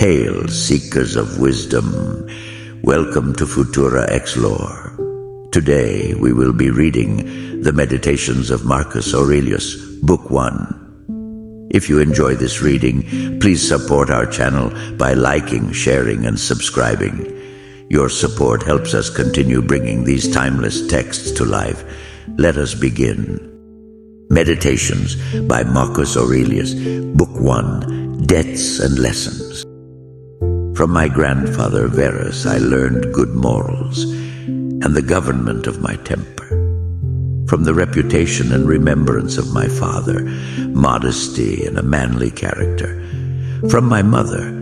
Hail, seekers of wisdom. Welcome to futuraXart. Today we will be reading the Meditations of Marcus Aurelius, Book 1. If you enjoy this reading, please support our channel by liking, sharing, and subscribing. Your support helps us continue bringing these timeless texts to life. Let us begin. Meditations by Marcus Aurelius, Book 1, Debts and Lessons. From my grandfather Verus I learned good morals and the government of my temper. From the reputation and remembrance of my father, modesty and a manly character. From my mother,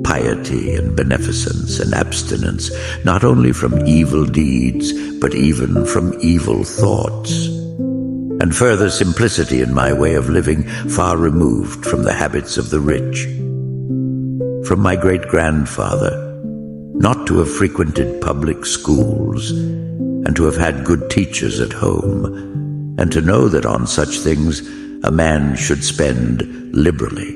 piety and beneficence and abstinence, not only from evil deeds, but even from evil thoughts. And further, simplicity in my way of living, far removed from the habits of the rich. From my great-grandfather, not to have frequented public schools, and to have had good teachers at home, and to know that on such things a man should spend liberally.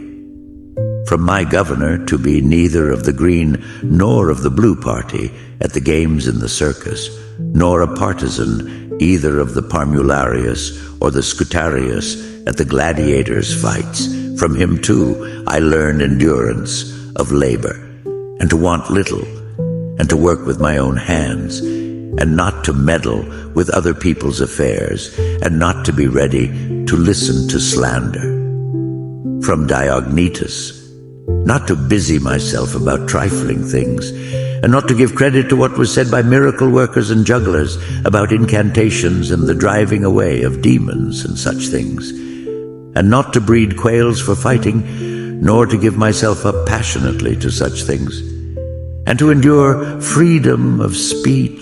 From my governor to be neither of the green nor of the blue party at the games in the circus, nor a partisan either of the Parmularius or the Scutarius at the gladiators' fights. From him too I learned endurance of labor, and to want little, and to work with my own hands, and not to meddle with other people's affairs, and not to be ready to listen to slander. From Diognetus, not to busy myself about trifling things, and not to give credit to what was said by miracle workers and jugglers about incantations and the driving away of demons and such things, and not to breed quails for fighting, nor to give myself up passionately to such things, and to endure freedom of speech,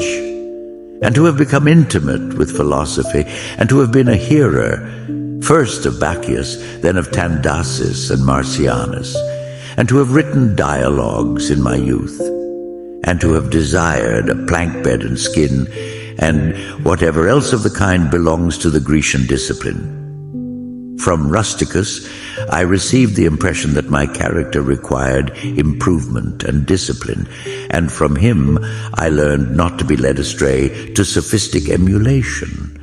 and to have become intimate with philosophy, and to have been a hearer, first of Bacchius, then of Tandasis and Marcianus, and to have written dialogues in my youth, and to have desired a plank bed and skin, and whatever else of the kind belongs to the Grecian discipline. From Rusticus, I received the impression that my character required improvement and discipline, and from him I learned not to be led astray to sophistic emulation,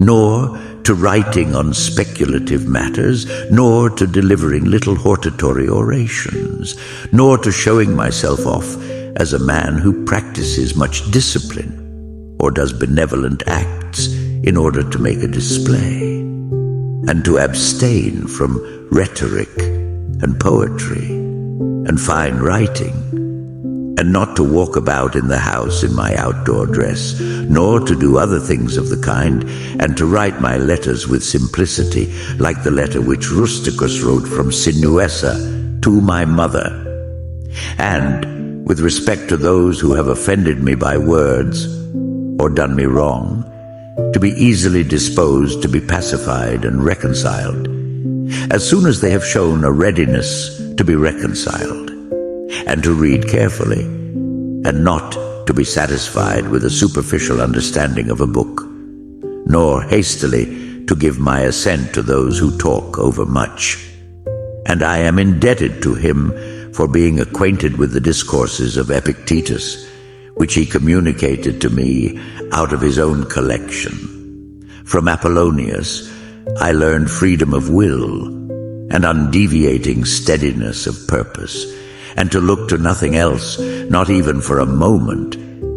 nor to writing on speculative matters, nor to delivering little hortatory orations, nor to showing myself off as a man who practices much discipline, or does benevolent acts in order to make a display, and to abstain from rhetoric and poetry and fine writing, and not to walk about in the house in my outdoor dress, nor to do other things of the kind, and to write my letters with simplicity, like the letter which Rusticus wrote from Sinuessa to my mother. And, with respect to those who have offended me by words, or done me wrong, to be easily disposed to be pacified and reconciled, as soon as they have shown a readiness to be reconciled, and to read carefully, and not to be satisfied with a superficial understanding of a book, nor hastily to give my assent to those who talk overmuch. And I am indebted to him for being acquainted with the discourses of Epictetus, which he communicated to me out of his own collection. From Apollonius I learned freedom of will and undeviating steadiness of purpose, and to look to nothing else, not even for a moment,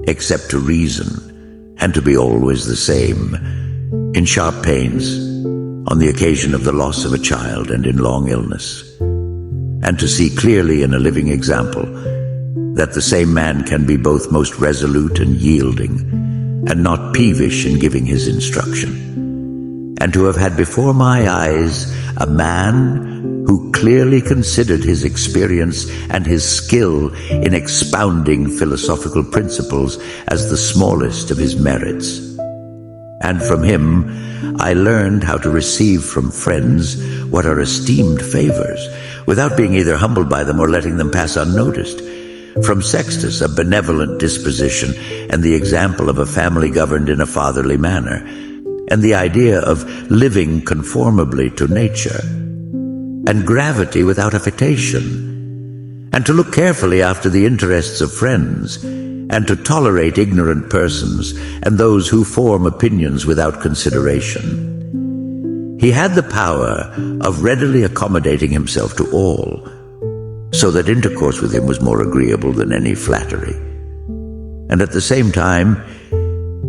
except to reason, and to be always the same, in sharp pains, on the occasion of the loss of a child and in long illness, and to see clearly in a living example that the same man can be both most resolute and yielding, and not peevish in giving his instruction, and to have had before my eyes a man who clearly considered his experience and his skill in expounding philosophical principles as the smallest of his merits. And from him I learned how to receive from friends what are esteemed favors, without being either humbled by them or letting them pass unnoticed. From Sextus, a benevolent disposition and the example of a family governed in a fatherly manner, and the idea of living conformably to nature, and gravity without affectation, and to look carefully after the interests of friends, and to tolerate ignorant persons and those who form opinions without consideration. He had the power of readily accommodating himself to all, so that intercourse with him was more agreeable than any flattery. And at the same time,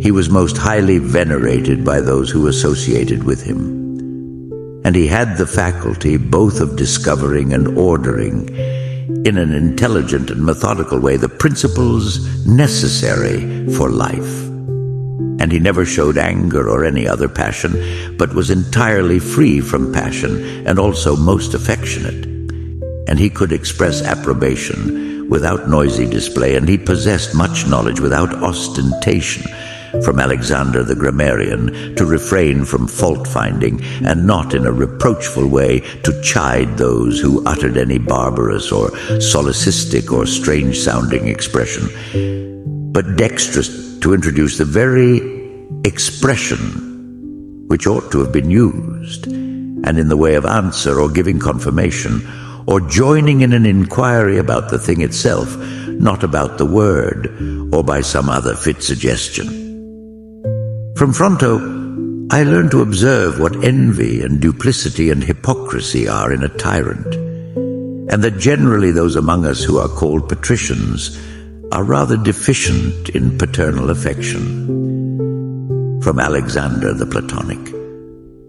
he was most highly venerated by those who associated with him. And he had the faculty both of discovering and ordering, in an intelligent and methodical way, the principles necessary for life. And he never showed anger or any other passion, but was entirely free from passion and also most affectionate. And he could express approbation without noisy display, and he possessed much knowledge without ostentation, from Alexander the grammarian to refrain from fault-finding, and not in a reproachful way to chide those who uttered any barbarous or solecistic or strange-sounding expression, but dexterous to introduce the very expression which ought to have been used, and in the way of answer or giving confirmation, or joining in an inquiry about the thing itself, not about the word, or by some other fit suggestion. From Fronto, I learned to observe what envy and duplicity and hypocrisy are in a tyrant, and that generally those among us who are called patricians are rather deficient in paternal affection. From Alexander the Platonic,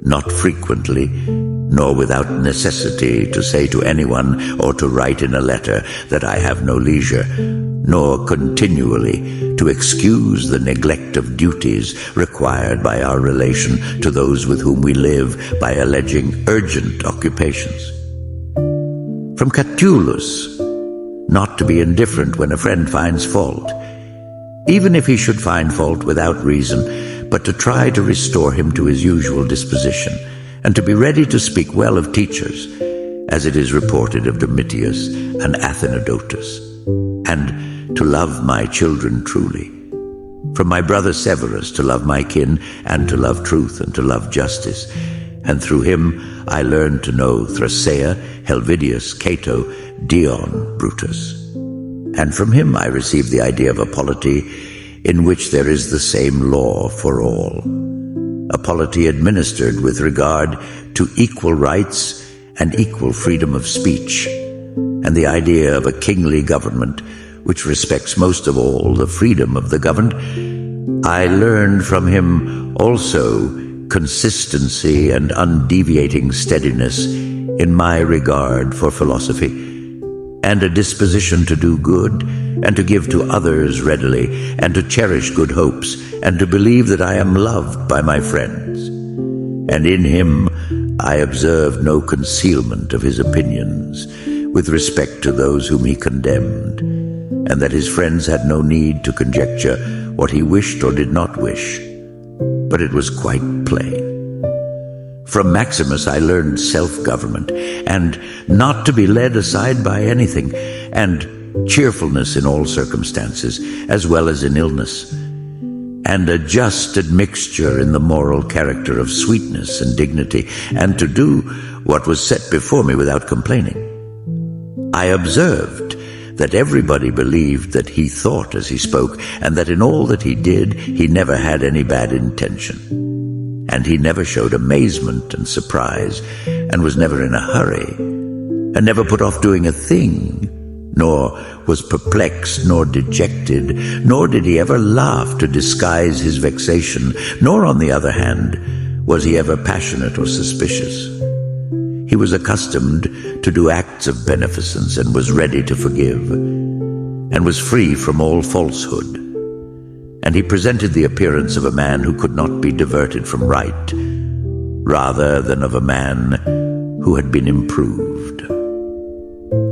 not frequently, nor without necessity, to say to anyone or to write in a letter that I have no leisure, nor continually to excuse the neglect of duties required by our relation to those with whom we live by alleging urgent occupations. From Catullus, not to be indifferent when a friend finds fault, even if he should find fault without reason, but to try to restore him to his usual disposition, and to be ready to speak well of teachers, as it is reported of Domitius and Athenodotus, and to love my children truly. From my brother Severus, to love my kin, and to love truth, and to love justice. And through him I learned to know Thrasea, Helvidius, Cato, Dion, Brutus. And from him I received the idea of a polity in which there is the same law for all. A polity administered with regard to equal rights and equal freedom of speech, and the idea of a kingly government which respects most of all the freedom of the governed. I learned from him also consistency and undeviating steadiness in my regard for philosophy, and a disposition to do good, and to give to others readily, and to cherish good hopes, and to believe that I am loved by my friends. And in him I observed no concealment of his opinions with respect to those whom he condemned, and that his friends had no need to conjecture what he wished or did not wish, but it was quite plain. From Maximus I learned self-government, and not to be led aside by anything, and cheerfulness in all circumstances, as well as in illness, and a just admixture in the moral character of sweetness and dignity, and to do what was set before me without complaining. I observed that everybody believed that he thought as he spoke, and that in all that he did he never had any bad intention. And he never showed amazement and surprise, and was never in a hurry, and never put off doing a thing, nor was perplexed nor dejected, nor did he ever laugh to disguise his vexation, nor, on the other hand, was he ever passionate or suspicious. He was accustomed to do acts of beneficence, and was ready to forgive, and was free from all falsehood. And he presented the appearance of a man who could not be diverted from right, rather than of a man who had been improved.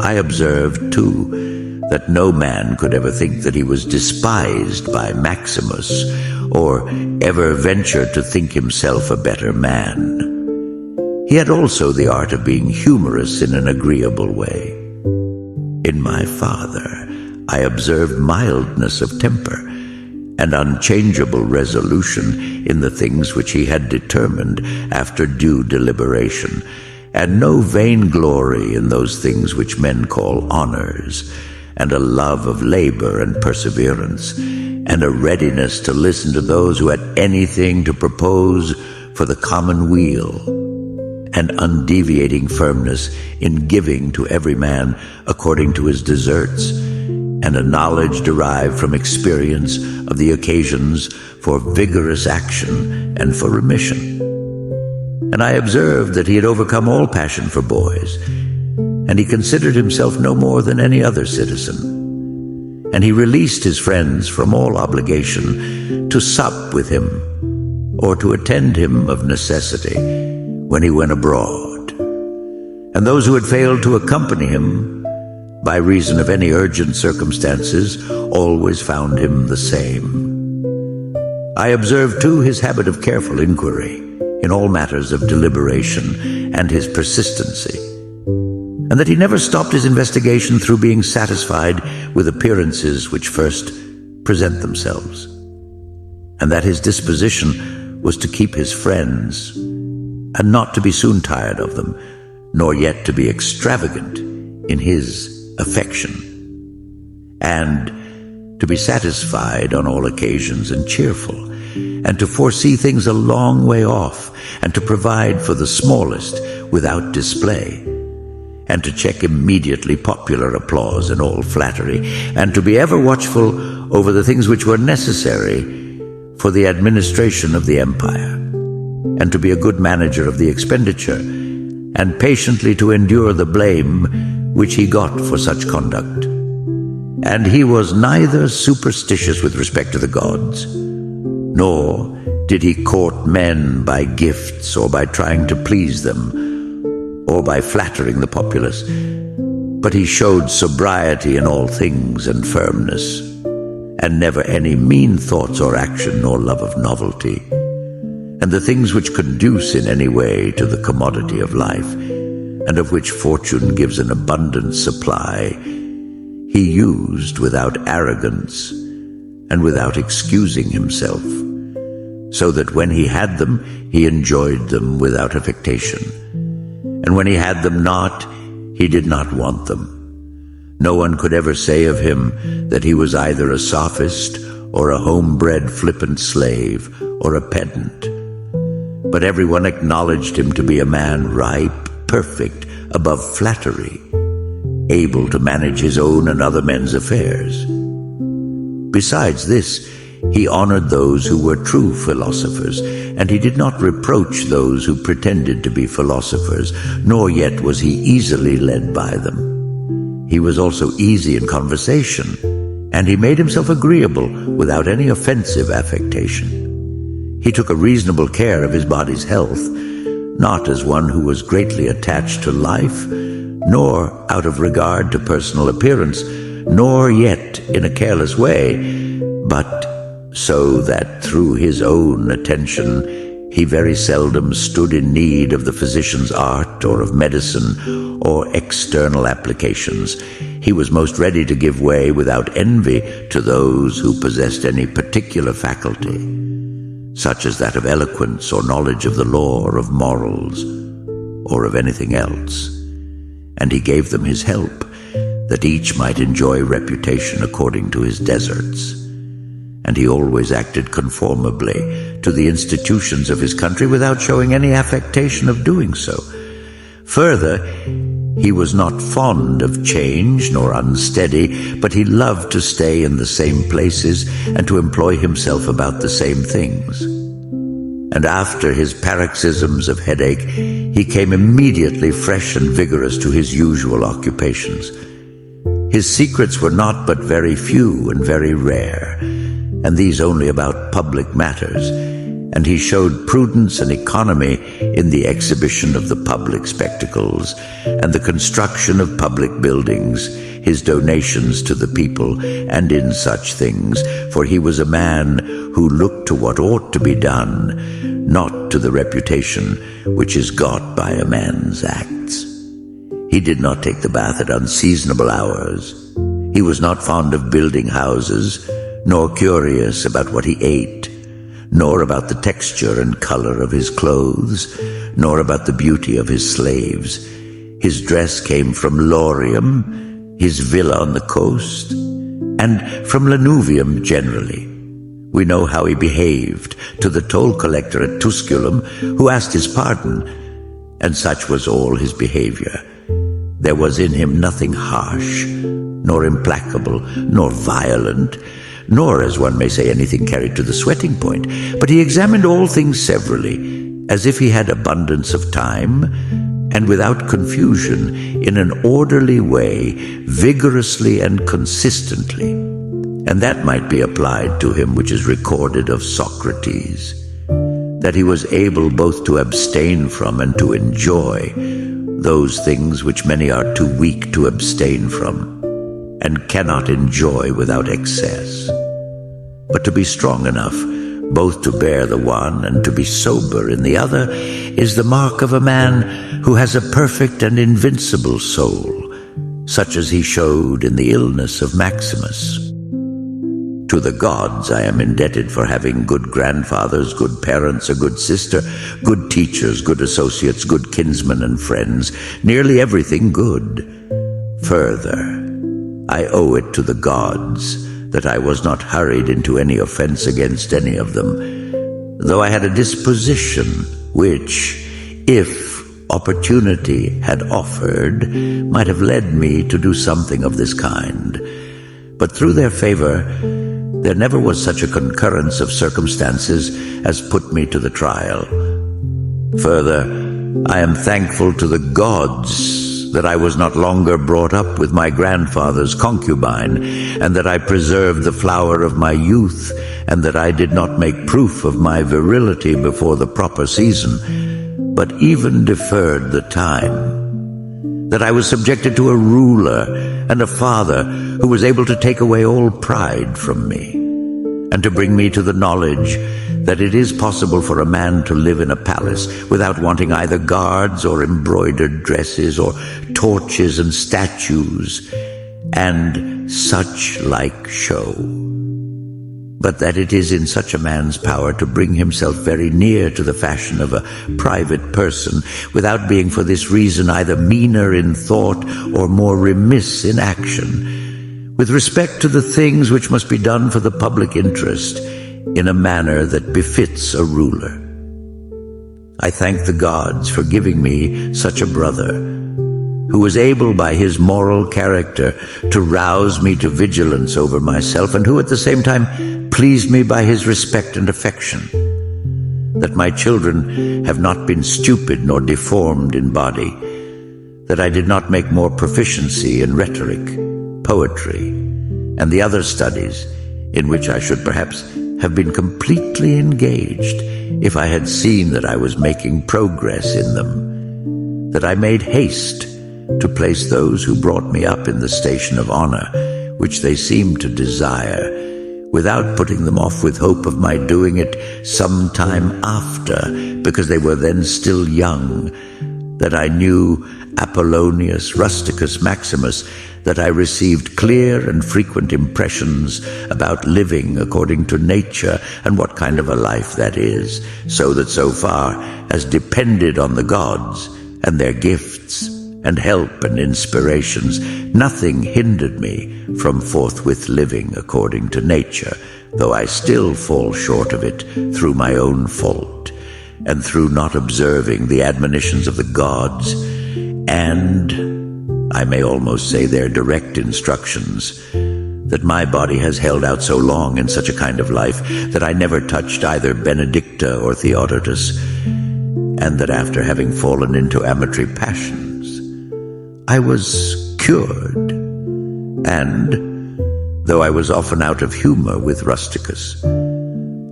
I observed, too, that no man could ever think that he was despised by Maximus, or ever venture to think himself a better man. He had also the art of being humorous in an agreeable way. In my father I observed mildness of temper, and unchangeable resolution in the things which he had determined after due deliberation, and no vainglory in those things which men call honors, and a love of labor and perseverance, and a readiness to listen to those who had anything to propose for the common weal, and undeviating firmness in giving to every man according to his deserts, and a knowledge derived from experience of the occasions for vigorous action and for remission. And I observed that he had overcome all passion for boys, and he considered himself no more than any other citizen. And he released his friends from all obligation to sup with him, or to attend him of necessity when he went abroad. And those who had failed to accompany him, by reason of any urgent circumstances, always found him the same. I observed too his habit of careful inquiry in all matters of deliberation, and his persistency, and that he never stopped his investigation through being satisfied with appearances which first present themselves, and that his disposition was to keep his friends, and not to be soon tired of them, nor yet to be extravagant in his affection, and to be satisfied on all occasions and cheerful, and to foresee things a long way off, and to provide for the smallest without display, and to check immediately popular applause and all flattery, and to be ever watchful over the things which were necessary for the administration of the empire, and to be a good manager of the expenditure, and patiently to endure the blame which he got for such conduct. And he was neither superstitious with respect to the gods, nor did he court men by gifts, or by trying to please them, or by flattering the populace, but he showed sobriety in all things and firmness, and never any mean thoughts or action, nor love of novelty, and the things which conduce in any way to the commodity of life, and of which fortune gives an abundant supply, he used without arrogance and without excusing himself, so that when he had them, he enjoyed them without affectation, and when he had them not, he did not want them. No one could ever say of him that he was either a sophist, or a homebred flippant slave, or a pedant, but everyone acknowledged him to be a man ripe, perfect, above flattery, able to manage his own and other men's affairs. Besides this, he honored those who were true philosophers, and he did not reproach those who pretended to be philosophers, nor yet was he easily led by them. He was also easy in conversation, and he made himself agreeable without any offensive affectation. He took a reasonable care of his body's health, not as one who was greatly attached to life, nor out of regard to personal appearance, nor yet in a careless way, but so that through his own attention he very seldom stood in need of the physician's art or of medicine or external applications. He was most ready to give way without envy to those who possessed any particular faculty, such as that of eloquence or knowledge of the law or of morals or of anything else. And he gave them his help, that each might enjoy reputation according to his deserts. And he always acted conformably to the institutions of his country without showing any affectation of doing so. Further, he was not fond of change nor unsteady, but he loved to stay in the same places and to employ himself about the same things. And after his paroxysms of headache, he came immediately fresh and vigorous to his usual occupations. His secrets were not but very few and very rare, and these only about public matters, and he showed prudence and economy in the exhibition of the public spectacles, and the construction of public buildings, his donations to the people, and in such things, for he was a man who looked to what ought to be done, not to the reputation which is got by a man's acts. He did not take the bath at unseasonable hours. He was not fond of building houses, nor curious about what he ate, nor about the texture and color of his clothes, nor about the beauty of his slaves. His dress came from Laurium, his villa on the coast, and from Lanuvium generally. We know how he behaved to the toll collector at Tusculum, who asked his pardon, and such was all his behavior. There was in him nothing harsh, nor implacable, nor violent, nor, as one may say, anything carried to the sweating point, but he examined all things severally, as if he had abundance of time, and without confusion, in an orderly way, vigorously and consistently. And that might be applied to him which is recorded of Socrates, that he was able both to abstain from and to enjoy those things which many are too weak to abstain from, and cannot enjoy without excess. But to be strong enough both to bear the one and to be sober in the other is the mark of a man who has a perfect and invincible soul, such as he showed in the illness of Maximus. To the gods I am indebted for having good grandfathers, good parents, a good sister, good teachers, good associates, good kinsmen and friends, nearly everything good. Further, I owe it to the gods that I was not hurried into any offense against any of them, though I had a disposition which, if opportunity had offered, might have led me to do something of this kind. But through their favor, there never was such a concurrence of circumstances as put me to the trial. Further, I am thankful to the gods that I was not longer brought up with my grandfather's concubine, and that I preserved the flower of my youth, and that I did not make proof of my virility before the proper season, but even deferred the time, that I was subjected to a ruler and a father who was able to take away all pride from me, and to bring me to the knowledge that it is possible for a man to live in a palace without wanting either guards or embroidered dresses or torches and statues and such like show, but that it is in such a man's power to bring himself very near to the fashion of a private person without being for this reason either meaner in thought or more remiss in action, with respect to the things which must be done for the public interest, in a manner that befits a ruler. I thank the gods for giving me such a brother, who was able by his moral character to rouse me to vigilance over myself, and who at the same time pleased me by his respect and affection, that my children have not been stupid nor deformed in body, that I did not make more proficiency in rhetoric, poetry, and the other studies in which I should perhaps have been completely engaged if I had seen that I was making progress in them, that I made haste to place those who brought me up in the station of honor, which they seemed to desire, without putting them off with hope of my doing it some time after, because they were then still young, that I knew Apollonius, Rusticus, Maximus, that I received clear and frequent impressions about living according to nature and what kind of a life that is, so that so far as depended on the gods and their gifts and help and inspirations, nothing hindered me from forthwith living according to nature, though I still fall short of it through my own fault, and through not observing the admonitions of the gods, and I may almost say their direct instructions, that my body has held out so long in such a kind of life that I never touched either Benedicta or Theodotus, and that after having fallen into amatory passions, I was cured, and, though I was often out of humor with Rusticus,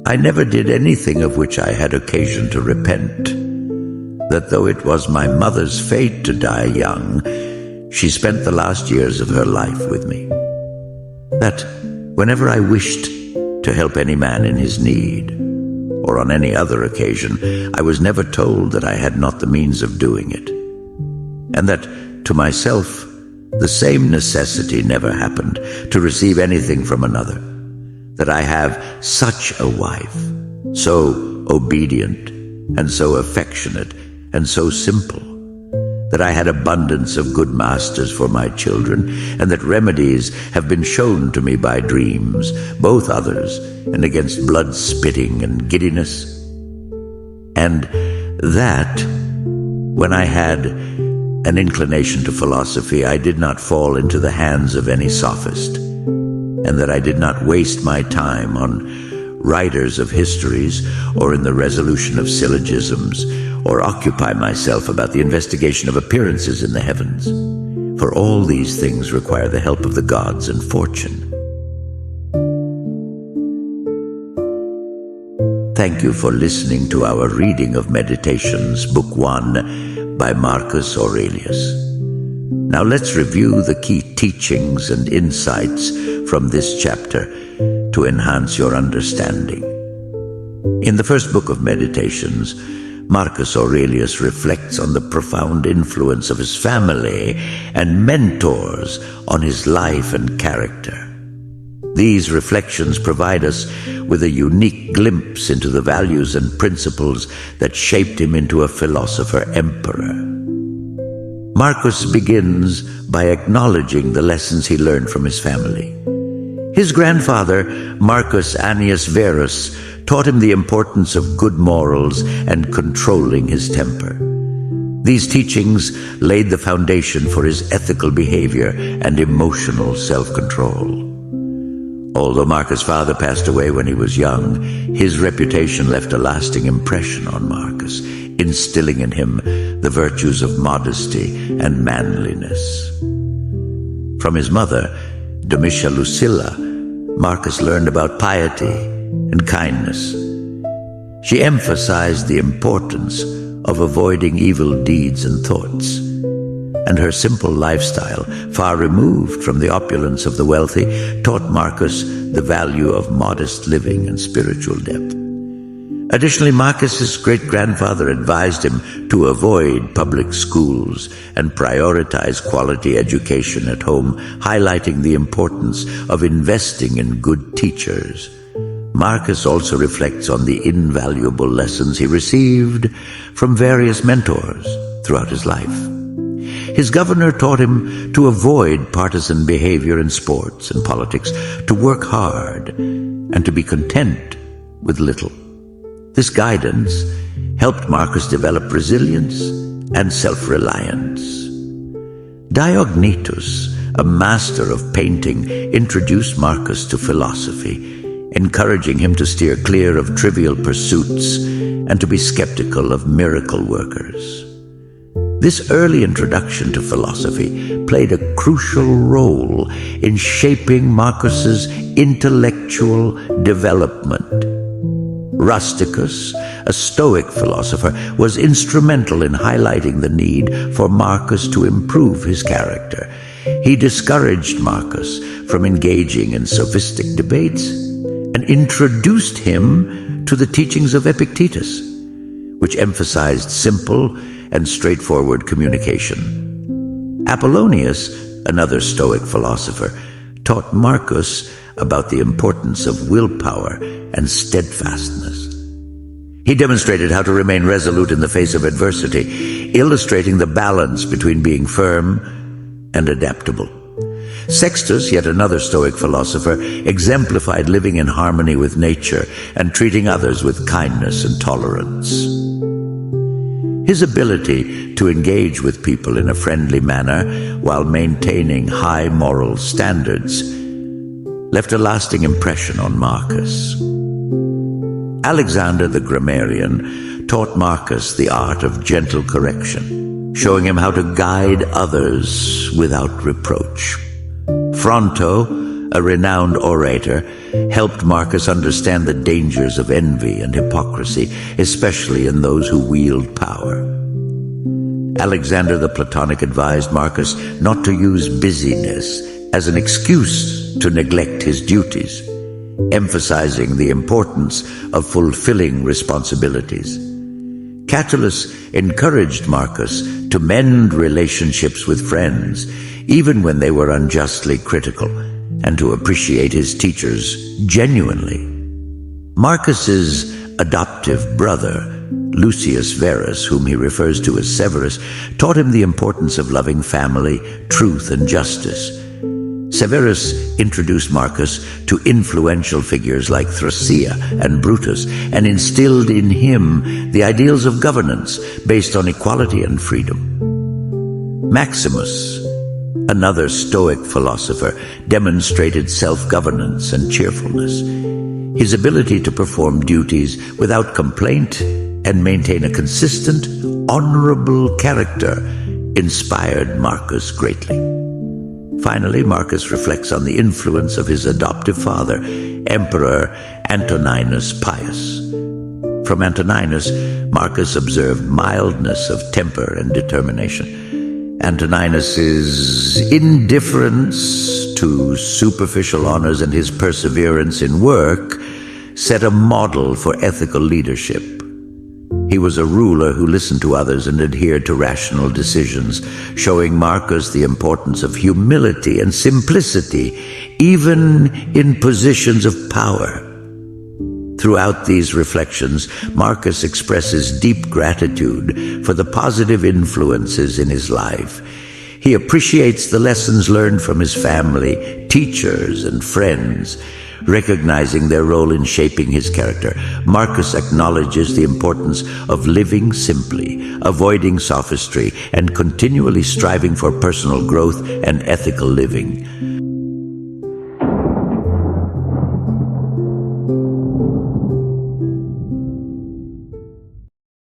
I never did anything of which I had occasion to repent, that though it was my mother's fate to die young, she spent the last years of her life with me, that whenever I wished to help any man in his need, or on any other occasion, I was never told that I had not the means of doing it, and that, to myself, the same necessity never happened to receive anything from another, that I have such a wife, so obedient and so affectionate, and so simple, that I had abundance of good masters for my children, and that remedies have been shown to me by dreams, both others, and against blood spitting and giddiness. And that, when I had an inclination to philosophy, I did not fall into the hands of any sophist, and that I did not waste my time on writers of histories, or in the resolution of syllogisms, or occupy myself about the investigation of appearances in the heavens. For all these things require the help of the gods and fortune. Thank you for listening to our reading of Meditations, Book 1, by Marcus Aurelius. Now let's review the key teachings and insights from this chapter to enhance your understanding. In the first book of Meditations, Marcus Aurelius reflects on the profound influence of his family and mentors on his life and character. These reflections provide us with a unique glimpse into the values and principles that shaped him into a philosopher-emperor. Marcus begins by acknowledging the lessons he learned from his family. His grandfather, Marcus Annius Verus, taught him the importance of good morals and controlling his temper. These teachings laid the foundation for his ethical behavior and emotional self-control. Although Marcus' father passed away when he was young, his reputation left a lasting impression on Marcus, instilling in him the virtues of modesty and manliness. From his mother, Domitia Lucilla, Marcus learned about piety and kindness. She emphasized the importance of avoiding evil deeds and thoughts, and her simple lifestyle, far removed from the opulence of the wealthy, taught Marcus the value of modest living and spiritual depth. Additionally, Marcus's great-grandfather advised him to avoid public schools and prioritize quality education at home, highlighting the importance of investing in good teachers. Marcus also reflects on the invaluable lessons he received from various mentors throughout his life. His governor taught him to avoid partisan behavior in sports and politics, to work hard, and to be content with little. This guidance helped Marcus develop resilience and self-reliance. Diognetus, a master of painting, introduced Marcus to philosophy, encouraging him to steer clear of trivial pursuits and to be skeptical of miracle workers. This early introduction to philosophy played a crucial role in shaping Marcus's intellectual development. Rusticus, a stoic philosopher, was instrumental in highlighting the need for Marcus to improve his character. He discouraged Marcus from engaging in sophistic debates and introduced him to the teachings of Epictetus, which emphasized simple and straightforward communication. Apollonius, another Stoic philosopher, taught Marcus about the importance of willpower and steadfastness. He demonstrated how to remain resolute in the face of adversity, illustrating the balance between being firm and adaptable. Sextus, yet another Stoic philosopher, exemplified living in harmony with nature and treating others with kindness and tolerance. His ability to engage with people in a friendly manner while maintaining high moral standards left a lasting impression on Marcus. Alexander the grammarian taught Marcus the art of gentle correction, showing him how to guide others without reproach. Fronto, a renowned orator, helped Marcus understand the dangers of envy and hypocrisy, especially in those who wield power. Alexander the Platonic advised Marcus not to use busyness as an excuse to neglect his duties, emphasizing the importance of fulfilling responsibilities. Catullus encouraged Marcus to mend relationships with friends, even when they were unjustly critical, and to appreciate his teachers genuinely. Marcus's adoptive brother, Lucius Verus, whom he refers to as Severus, taught him the importance of loving family, truth, and justice. Severus introduced Marcus to influential figures like Thrasea and Brutus and instilled in him the ideals of governance based on equality and freedom. Maximus, another stoic philosopher, demonstrated self-governance and cheerfulness. His ability to perform duties without complaint and maintain a consistent, honorable character inspired Marcus greatly. Finally, Marcus reflects on the influence of his adoptive father, Emperor Antoninus Pius. From Antoninus, Marcus observed mildness of temper and determination. Antoninus's indifference to superficial honors and his perseverance in work set a model for ethical leadership. He was a ruler who listened to others and adhered to rational decisions, showing Marcus the importance of humility and simplicity, even in positions of power. Throughout these reflections, Marcus expresses deep gratitude for the positive influences in his life. He appreciates the lessons learned from his family, teachers, and friends. Recognizing their role in shaping his character, Marcus acknowledges the importance of living simply, avoiding sophistry, and continually striving for personal growth and ethical living.